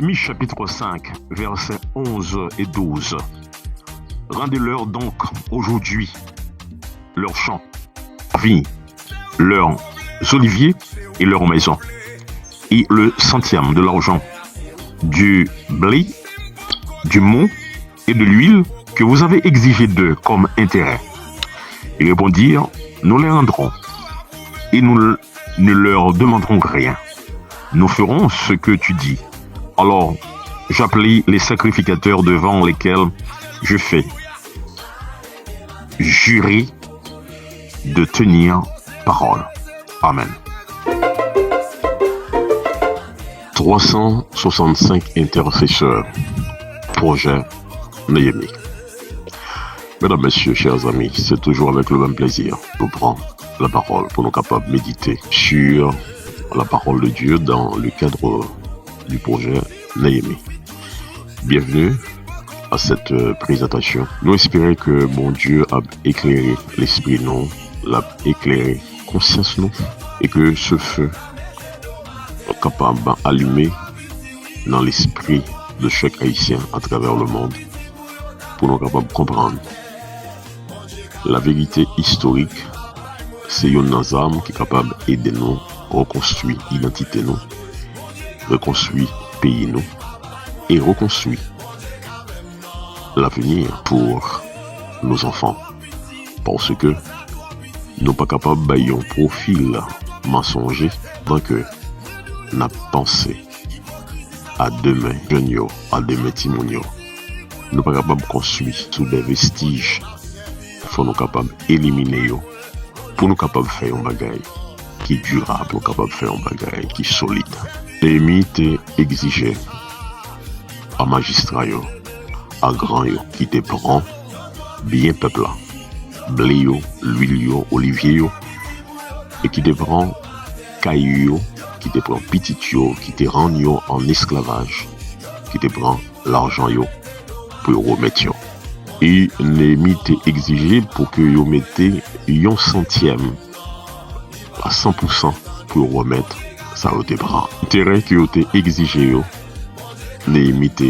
Néhémie chapitre 5, versets 11 et 12. Rendez-leur donc aujourd'hui leurs champs, vignes, leurs oliviers et leurs maisons, et le centième de l'argent, du blé, du mont et de l'huile que vous avez exigé d'eux comme intérêt. Ils répondirent, nous les rendrons, et nous ne leur demanderons rien. Nous ferons ce que tu dis. Alors, j'appelai les sacrificateurs devant lesquels je fais jurer de tenir parole. Amen. 365 intercesseurs. Projet Néhémie. Mesdames, Messieurs, chers amis, c'est toujours avec le même plaisir de prendre la parole pour nous capables de méditer sur la parole de Dieu dans le cadre du projet Néhémie. Bienvenue à cette présentation. Nous espérons que mon Dieu a éclairé l'esprit nous, l'a éclairé conscience nous, et que ce feu est capable d'allumer dans l'esprit de chaque haïtien à travers le monde pour nous capables de comprendre la vérité historique. C'est une âme qui est capable d'aider nous à reconstruire l'identité nous, reconstruire le pays nous et reconstruire l'avenir pour nos enfants. Parce que nous ne sommes pas capables de un profil mensonger tant que nous pensé à demain, jeunes, à demain, timonio. Nous ne sommes pas capables de construire sous des vestiges. Il faut nous capables d'éliminer pour nous capables de faire un bagage qui est durable, pour nous capables de faire un bagage qui est solide. Néhémie te exigé à magistrat, à grand, qui te prend bien peuple, blé, l'huile, olivier, et qui te prend caillou, qui te prend petit, qui te rend en esclavage, qui te prend l'argent pour remettre. Et Néhémie te exigé pour que vous mettez un centième à 100% pour remettre ça au bras. L'intérêt que vous te exigé, Néhémie te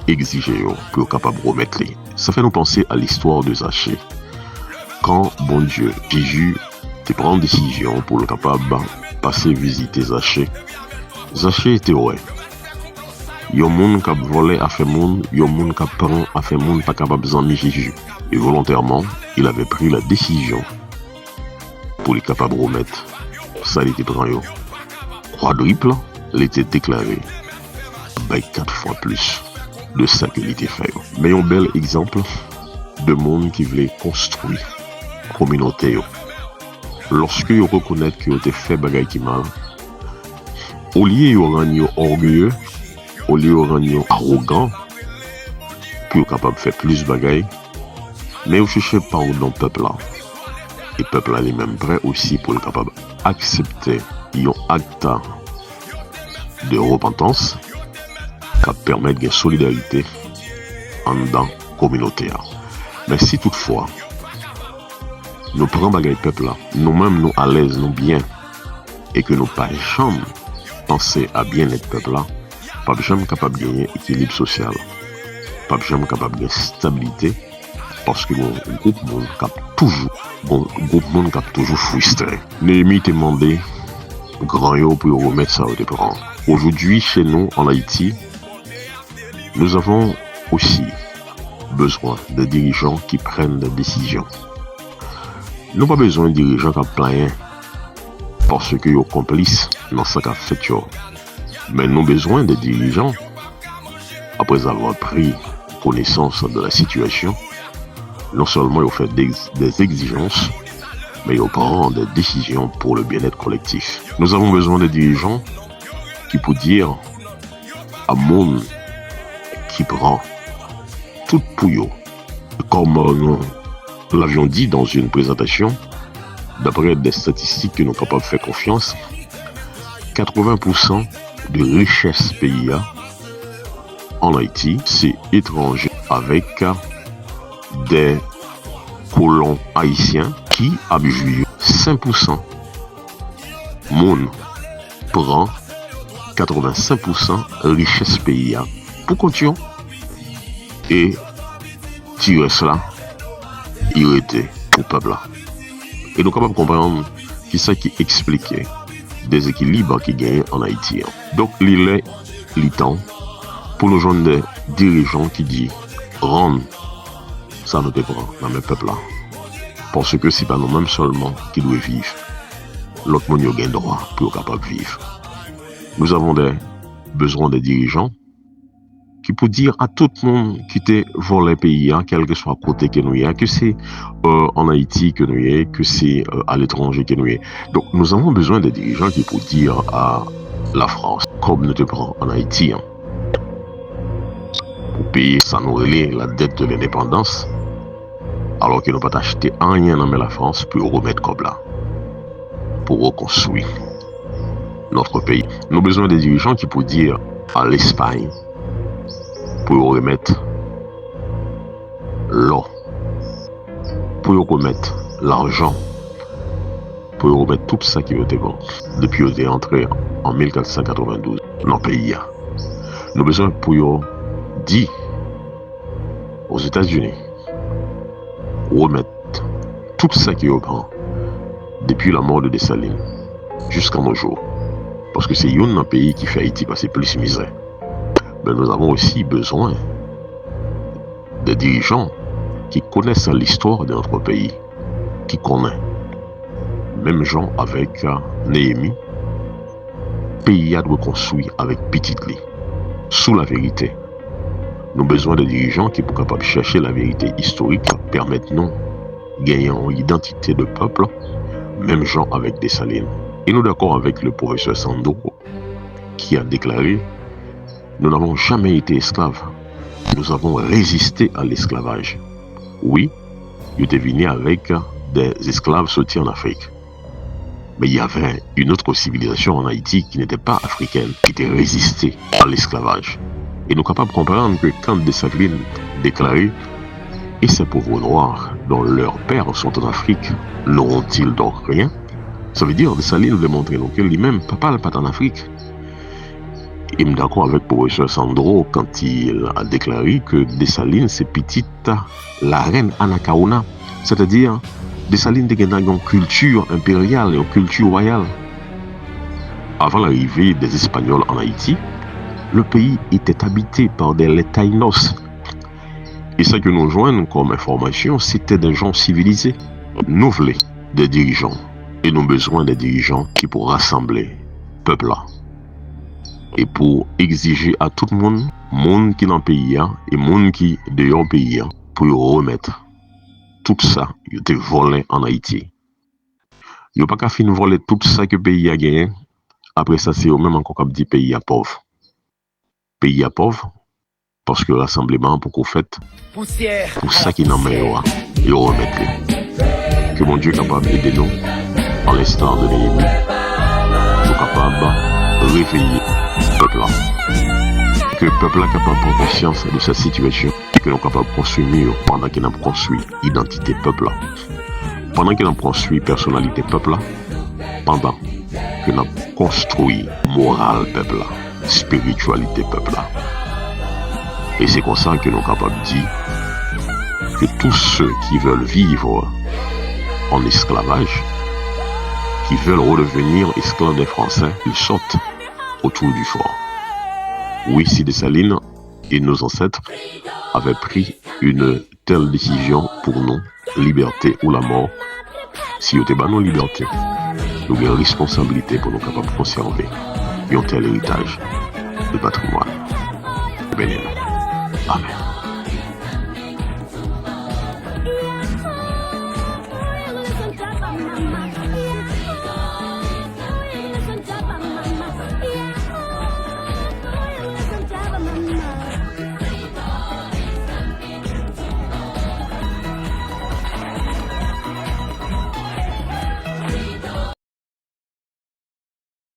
exigé pour capable de remettre les. Ça fait nous penser à l'histoire de Zachée. Quand, bon Dieu, Jésus te prend une décision pour le capable de passer visiter Zachée. Zachée était ouais. Yon moun k'ap volé a fait moun, yon moun k'ap prend a fait moun pas capable d'enlever Jésus. Et volontairement, il avait pris la décision pour les capables de remettre ça il était prend yo. Quadruple, il était déclaré by 4 fois plus de ça qu'il était fait. Mais un bel exemple de monde qui voulait construire communauté yo. Lorsque yo reconnaît que yo te fait bagay qui mal, au lieu yo rendre orgueilleux, au lieu de rendre arrogant, pour capable de faire plus de bagailles, mais vous cherchez pardon peuple là. Et le peuple là est même prêt aussi pour le capable d'accepter un acte de repentance qui permet de solidarité en dans la communauté. Mais si toutefois, nous prenons bagaille peuple là, nous-mêmes nous à l'aise, nous bien, et que nous pas jamais penser à bien être peuple là, pas jamais capable de gagner équilibre social, pas jamais capable de stabilité, parce que mon groupe monde cap toujours frustré. Néhémie te demandé grand yo pour remettre ça au départ. Aujourd'hui chez nous en Haïti, nous avons aussi besoin de dirigeants qui prennent des décisions. Nous n'avons pas besoin de dirigeants qui plaignent parce que sont complices dans ce qu'a fait. Mais nous avons besoin de dirigeants, après avoir pris connaissance de la situation, non seulement ils ont fait des exigences, mais ils ont pris des décisions pour le bien-être collectif. Nous avons besoin de dirigeants qui peuvent dire à monde qui prend tout pour eux. Comme nous l'avions dit dans une présentation, d'après des statistiques que nous sommes capables de faire confiance, 80% de richesse pays en Haïti, c'est étranger avec des colons haïtiens qui abusent 5%. Moun prend 85% richesse pays pour continuer et tirer cela, il était au peuple là. Et nous sommes capables de comprendre qui ça qui expliquait des équilibres qui gagnent en Haïti. Donc, il est temps pour nous joindre des dirigeants qui disent rendre ça nous dépend dans le peuple là. Parce que c'est pas nous-mêmes seulement qui doivent vivre. L'autre monde a un droit pour être capable de vivre. Nous avons besoin des dirigeants qui pour dire à tout le monde qui te volé le pays, quel que soit côté que nous y a, que c'est en Haïti que nous y a, que c'est à l'étranger que nous y a. Donc nous avons besoin des dirigeants qui pour dire à la France, comme nous te prend en Haïti, pour payer ça nous relève la dette de l'indépendance, alors que nous pas acheté rien dans la France pour remettre comme là, pour reconstruire notre pays. Nous avons besoin des dirigeants qui pour dire à l'Espagne, pour remettre l'eau, pour remettre l'argent, pour remettre tout ça qui était bon depuis qu'il est entré en 1492 dans le pays. Nous avons besoin pour dire aux États-Unis remettre tout ça qui est prend depuis la mort de Dessalines jusqu'à nos jours. Parce que c'est un pays qui fait Haïti passer plus misère. Mais nous avons aussi besoin de dirigeants qui connaissent l'histoire de notre pays, qui connaissent. Même gens avec Néhémie, pays a doit construire avec petit lit, sous la vérité. Nous avons besoin de dirigeants qui sont capables de chercher la vérité historique, permettre nous de gagner une identité de peuple, même gens avec Dessalines. Et nous sommes d'accord avec le professeur Sandro qui a déclaré: nous n'avons jamais été esclaves. Nous avons résisté à l'esclavage. Oui, il était venu avec des esclaves sortis en Afrique. Mais il y avait une autre civilisation en Haïti qui n'était pas africaine, qui était résistée à l'esclavage. Et nous sommes capables de comprendre que quand Dessalines déclarait « Et ces pauvres noirs dont leurs pères sont en Afrique, n'auront-ils donc rien ?» Ça veut dire Dessalines voulait montrer que lui-même, papa n'est pas en Afrique. Il est d'accord avec le professeur Sandro quand il a déclaré que Dessalines, c'est petite la reine Anacaona. C'est-à-dire, Dessalines a une culture impériale et une culture royale. Avant l'arrivée des Espagnols en Haïti, le pays était habité par des Taïnos. Et ce que nous joignons comme information, c'était des gens civilisés. Nous voulons des dirigeants. Et nous avons besoin des dirigeants qui pour rassembler le peuple là. Et pour exiger à tout le monde qui est dans le pays et monde qui est dehors du pays, pour remettre tout ça qui a été volé en Haïti. Il n'y a pas qu'à finir voler tout ça que le pays a gagné. Après ça, c'est même encore comme dit pays à pauvre. Pays à pauvre, parce que le rassemblement pour qu'on fait, pour ça qui n'en meilleur, et remettre. Que mon Dieu est capable d'aider nous, à l'instar de Néhémie, pour capable de réveiller le peuple là. Que le peuple là capable de prendre conscience de cette situation, et que nous sommes capables de construire mieux pendant qu'il a construit l'identité peuple là. Pendant qu'il a construit personnalité peuple là, pendant que nous avons construit morale peuple là, spiritualité peuple là. Et c'est comme ça que nous sommes capables de dire que tous ceux qui veulent vivre en esclavage, qui veulent redevenir esclaves des Français, ils sortent autour du fort. Oui, si Dessalines et nos ancêtres avaient pris une telle décision pour nous, liberté ou la mort, si nous avons nos libertés, nous avons une responsabilité pour nous capables de conserver un tel héritage de patrimoine. Béni. Amen.